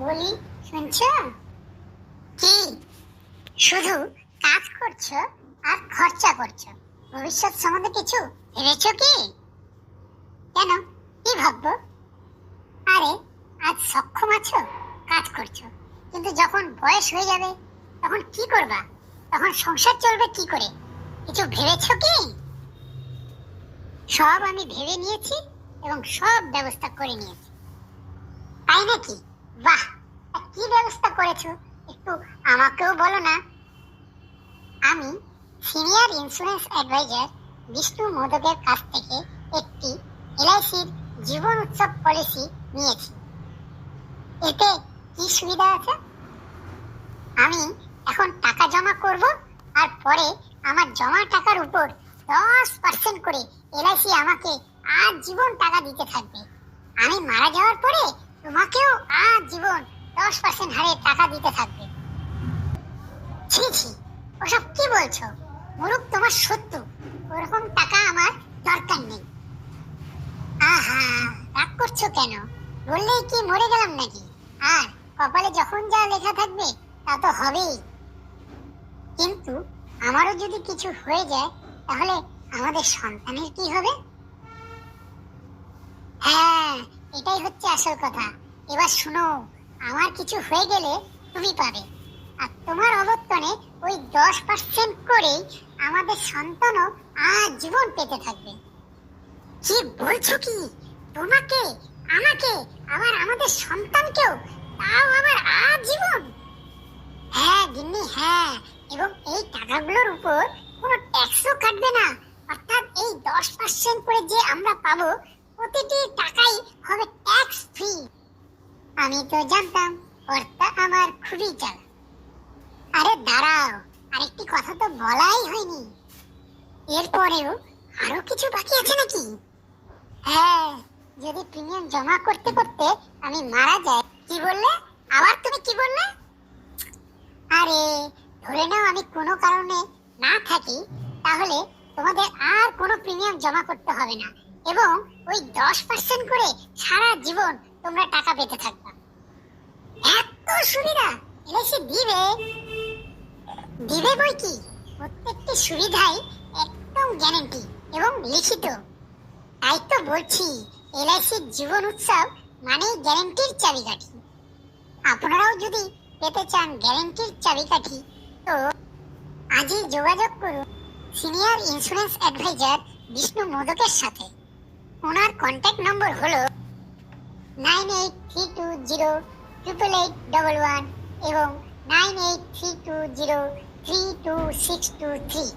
বলি, শুনছো? কি শুধু কাজ করছো আর খরচা করছো, ভবিষ্যৎ সম্বন্ধে কিছু ভেবেছো কি? কেন, কি ভাববো? আরে, আজ সক্ষম আছো, কাজ করছো, কিন্তু যখন বয়স হয়ে যাবে তখন কি করবা? তখন সংসার চলবে কি করে? কিছু ভেবেছো কি? সব আমি ভেবে নিয়েছি এবং সব ব্যবস্থা করে নিয়েছি। তাই নাকি? বাহ, তা কি ব্যবস্থা করেছো একটু আমাকেও বলো না। আমি সিনিয়র ইন্স্যুরেন্স অ্যাডভাইজার বিষ্ণু মোদকের কাছ থেকে একটি এলআইসির জীবন উৎসব পলিসি নিয়েছি। এতে কি সুবিধা আছে? আমি এখন টাকা জমা করব, আর পরে আমার জমা টাকার উপর 10% করে এলআইসি আমাকে আজীবন টাকা দিতে থাকবে। আমি মারা যাওয়ার পরে তোমাকেও আজীবন 10% হারে টাকা দিতে থাকবে। ছি ছি, ওসব কি বলছো? মুরুখ তোমার সত্য, ওরকম টাকা আমার দরকার নেই। আহা, রাগ করছো কেন? বললেই কি মরে গেলাম নাকি? আর কপালে যখন যা লেখা থাকবে তা তো হবেই। কিন্তু আমারও যদি কিছু হয়ে যায় তাহলে আমাদের সন্তানের কি হবে? হ্যাঁ, এটাই হচ্ছে আসল কথা। এবার শুনো, আমার কিছু হয়ে গেলে তুমি পাবে, আর তোমার অবর্তনে ওই 10% করেই আমাদের সন্তানও আজীবন পেতে থাকবে। কি বলছো কি? তোমাকে, আমাকে, আবার আমাদের সন্তানকেও, তাও আবার আজীবন? হ্যাঁ গিন্নি, হ্যাঁ। এবং এই টাকাগুলোর উপর কোনো ট্যাক্সও কাটবে না। অর্থাৎ এই 10% করে যে আমরা পাবো, প্রতিটি টাকাই হবে ট্যাক্স ফ্রি। আমি তো জানতাম কর্তা আমার খুবই চালাক। আরে দাঁড়াও, আরেকটি কথা তো বলাই হয়নি। এরপরেও আরো কিছু বাকি আছে নাকি? হ্যাঁ, যদি প্রিমিয়াম জমা করতে করতে আমি মারা যাই। কি বললে? আবার তুমি কি বললে? আরে, ধরে নাও আমি কোনো কারণে না থাকি, তাহলে তোমাদের আর কোনো প্রিমিয়াম জমা করতে হবে না, এবং ওই 10% করে সারা জীবন তোমরা টাকা পেতে থাকবে। এত সুবিধা এলআইসি দিবে? দিবে বই কি, প্রত্যেকটি সুবিধাই একদম গ্যারান্টি এবং লিখিত। তাই তো বলছি, এলআইসির জীবন উৎসব মানেই গ্যারান্টির চাবিকাঠি। আপনারাও যদি পেতে চান গ্যারান্টির চাবিকাঠি, তো আজই যোগাযোগ করুন সিনিয়র ইন্স্যুরেন্স অ্যাডভাইজার বিষ্ণু মোদকের সাথে। ওনার কন্ট্যাক্ট নম্বর হলো 9832088811 এবং 9832032623।